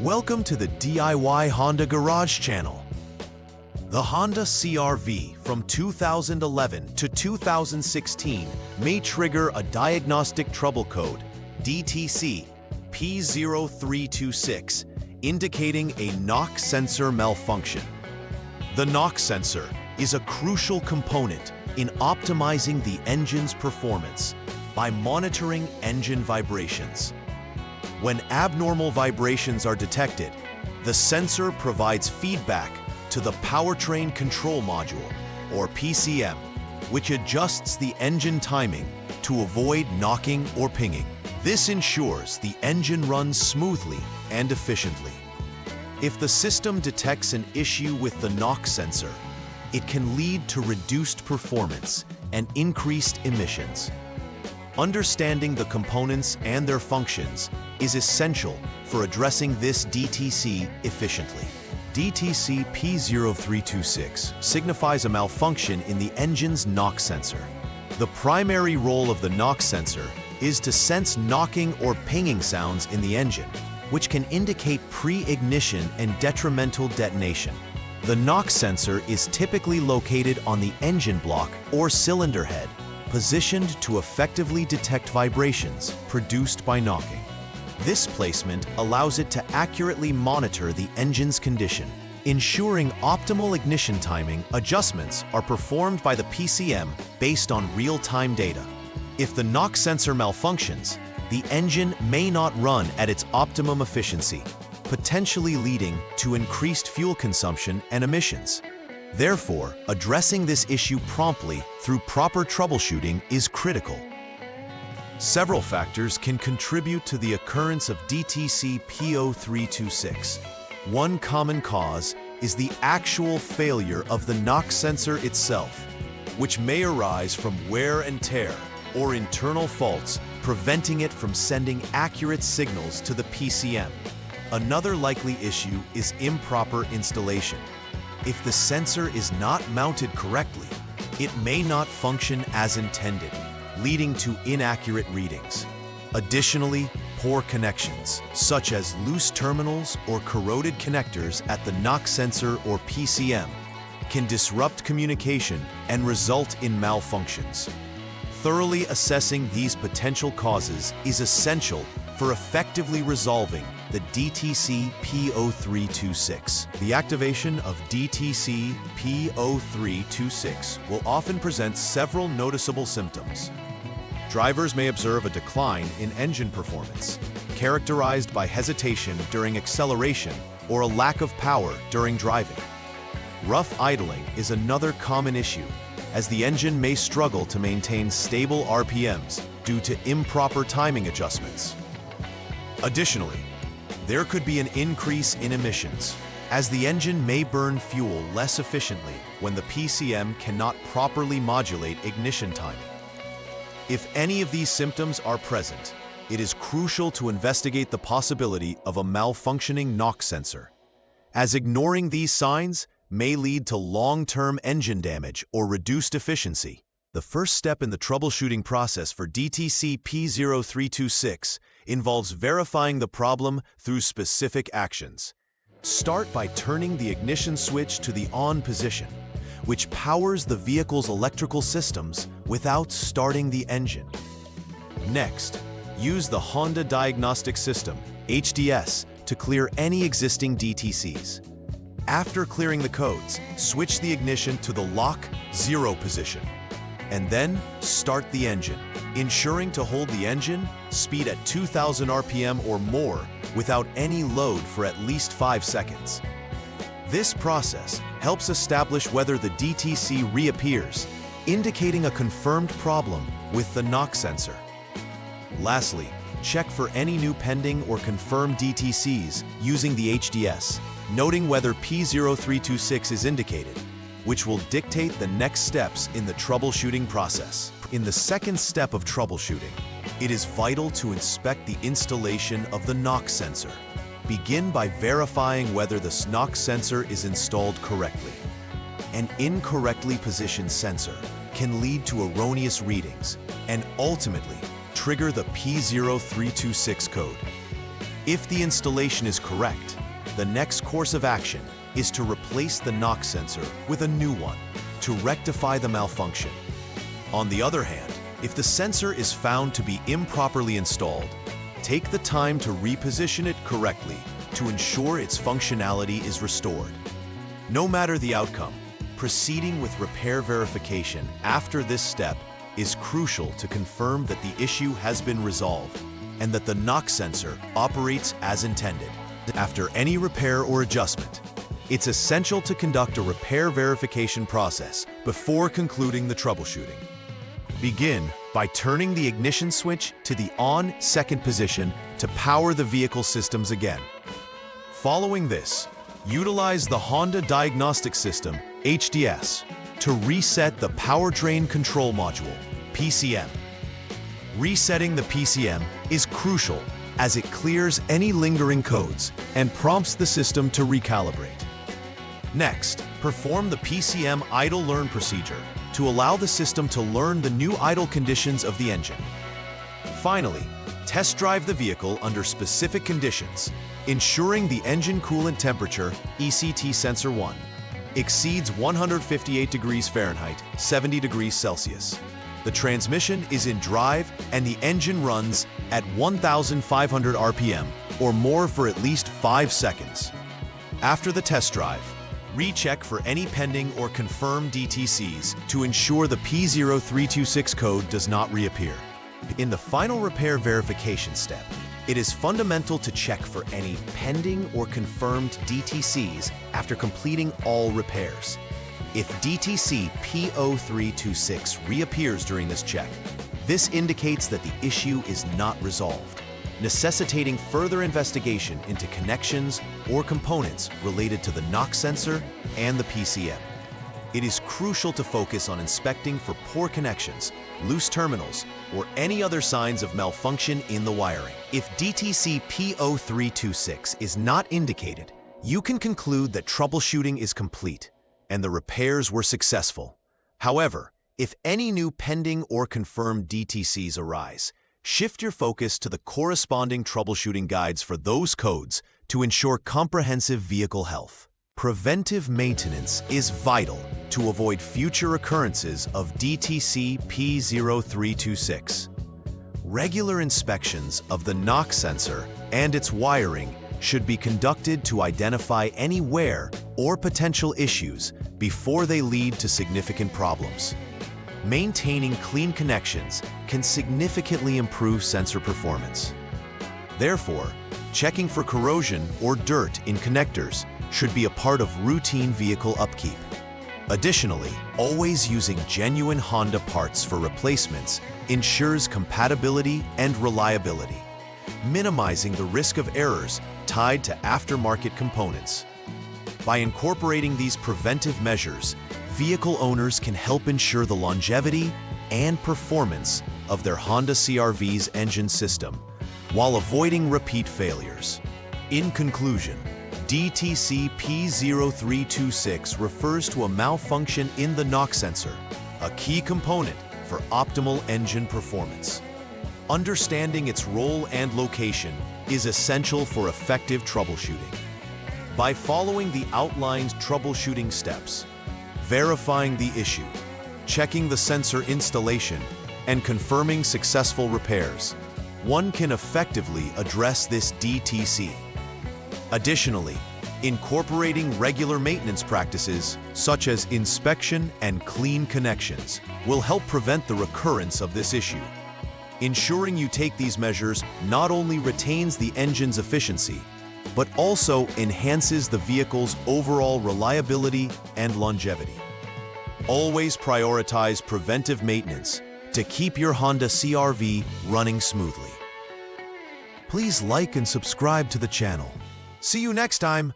Welcome to the DIY Honda Garage channel. The Honda CRV from 2011 to 2016 may trigger a diagnostic trouble code, DTC P0326, indicating a knock sensor malfunction. The knock sensor is a crucial component in optimizing the engine's performance by monitoring engine vibrations. When abnormal vibrations are detected, the sensor provides feedback to the Powertrain Control Module, or PCM, which adjusts the engine timing to avoid knocking or pinging. This ensures the engine runs smoothly and efficiently. If the system detects an issue with the knock sensor, it can lead to reduced performance and increased emissions. Understanding the components and their functions is essential for addressing this DTC efficiently. DTC P0326 signifies a malfunction in the engine's knock sensor. The primary role of the knock sensor is to sense knocking or pinging sounds in the engine, which can indicate pre-ignition and detrimental detonation. The knock sensor is typically located on the engine block or cylinder head, positioned to effectively detect vibrations produced by knocking. This placement allows it to accurately monitor the engine's condition, ensuring optimal ignition timing adjustments are performed by the PCM based on real-time data. If the knock sensor malfunctions, the engine may not run at its optimum efficiency, potentially leading to increased fuel consumption and emissions. Therefore, addressing this issue promptly through proper troubleshooting is critical. Several factors can contribute to the occurrence of DTC P0326. One common cause is the actual failure of the knock sensor itself, which may arise from wear and tear or internal faults, preventing it from sending accurate signals to the PCM. Another likely issue is improper installation. If the sensor is not mounted correctly, it may not function as intended, leading to inaccurate readings. Additionally, poor connections, such as loose terminals or corroded connectors at the knock sensor or PCM, can disrupt communication and result in malfunctions. Thoroughly assessing these potential causes is essential for effectively resolving the DTC P0326. The activation of DTC P0326 will often present several noticeable symptoms. Drivers may observe a decline in engine performance, characterized by hesitation during acceleration or a lack of power during driving. Rough idling is another common issue, as the engine may struggle to maintain stable RPMs due to improper timing adjustments. Additionally, there could be an increase in emissions, as the engine may burn fuel less efficiently when the PCM cannot properly modulate ignition timing. If any of these symptoms are present, it is crucial to investigate the possibility of a malfunctioning knock sensor, as ignoring these signs may lead to long-term engine damage or reduced efficiency. The first step in the troubleshooting process for DTC P0326 involves verifying the problem through specific actions. Start by turning the ignition switch to the on position, which powers the vehicle's electrical systems without starting the engine. Next, use the Honda Diagnostic System, HDS, to clear any existing DTCs. After clearing the codes, switch the ignition to the lock 0 position, and then start the engine, ensuring to hold the engine speed at 2,000 RPM or more without any load for at least 5 seconds. This process helps establish whether the DTC reappears, indicating a confirmed problem with the knock sensor. Lastly, check for any new pending or confirmed DTCs using the HDS, noting whether P0326 is indicated, which will dictate the next steps in the troubleshooting process. In the second step of troubleshooting, it is vital to inspect the installation of the knock sensor. Begin by verifying whether the knock sensor is installed correctly. An incorrectly positioned sensor can lead to erroneous readings and ultimately trigger the P0326 code. If the installation is correct, the next course of action is to replace the knock sensor with a new one to rectify the malfunction. On the other hand, if the sensor is found to be improperly installed, take the time to reposition it correctly to ensure its functionality is restored. No matter the outcome, proceeding with repair verification after this step is crucial to confirm that the issue has been resolved and that the knock sensor operates as intended. After any repair or adjustment, it's essential to conduct a repair verification process before concluding the troubleshooting. Begin by turning the ignition switch to the on second position to power the vehicle systems again. Following this, utilize the Honda Diagnostic System, HDS, to reset the Powertrain Control Module, PCM. Resetting the PCM is crucial as it clears any lingering codes and prompts the system to recalibrate. Next, perform the PCM idle learn procedure to allow the system to learn the new idle conditions of the engine. Finally, test drive the vehicle under specific conditions, ensuring the engine coolant temperature, ECT sensor 1, exceeds 158 degrees Fahrenheit, 70 degrees Celsius. The transmission is in drive and the engine runs at 1,500 RPM or more for at least 5 seconds. After the test drive, recheck for any pending or confirmed DTCs to ensure the P0326 code does not reappear. In the final repair verification step, it is fundamental to check for any pending or confirmed DTCs after completing all repairs. If DTC P0326 reappears during this check, this indicates that the issue is not resolved, necessitating further investigation into connections or components related to the knock sensor and the PCM. It is crucial to focus on inspecting for poor connections, loose terminals, or any other signs of malfunction in the wiring. If DTC P0326 is not indicated, you can conclude that troubleshooting is complete and the repairs were successful. However, if any new pending or confirmed DTCs arise, shift your focus to the corresponding troubleshooting guides for those codes to ensure comprehensive vehicle health. Preventive maintenance is vital to avoid future occurrences of DTC P0326. Regular inspections of the knock sensor and its wiring should be conducted to identify any wear or potential issues before they lead to significant problems. Maintaining clean connections can significantly improve sensor performance. Therefore, checking for corrosion or dirt in connectors should be a part of routine vehicle upkeep. Additionally, always using genuine Honda parts for replacements ensures compatibility and reliability, minimizing the risk of errors tied to aftermarket components. By incorporating these preventive measures, vehicle owners can help ensure the longevity and performance of their Honda CRV's engine system while avoiding repeat failures. In conclusion, DTC P0326 refers to a malfunction in the knock sensor, a key component for optimal engine performance. Understanding its role and location is essential for effective troubleshooting. By following the outlined troubleshooting steps, verifying the issue, checking the sensor installation, and confirming successful repairs, one can effectively address this DTC. Additionally, incorporating regular maintenance practices, such as inspection and clean connections, will help prevent the recurrence of this issue. Ensuring you take these measures not only retains the engine's efficiency, but also enhances the vehicle's overall reliability and longevity. Always prioritize preventive maintenance to keep your Honda CRV running smoothly. Please like and subscribe to the channel. See you next time.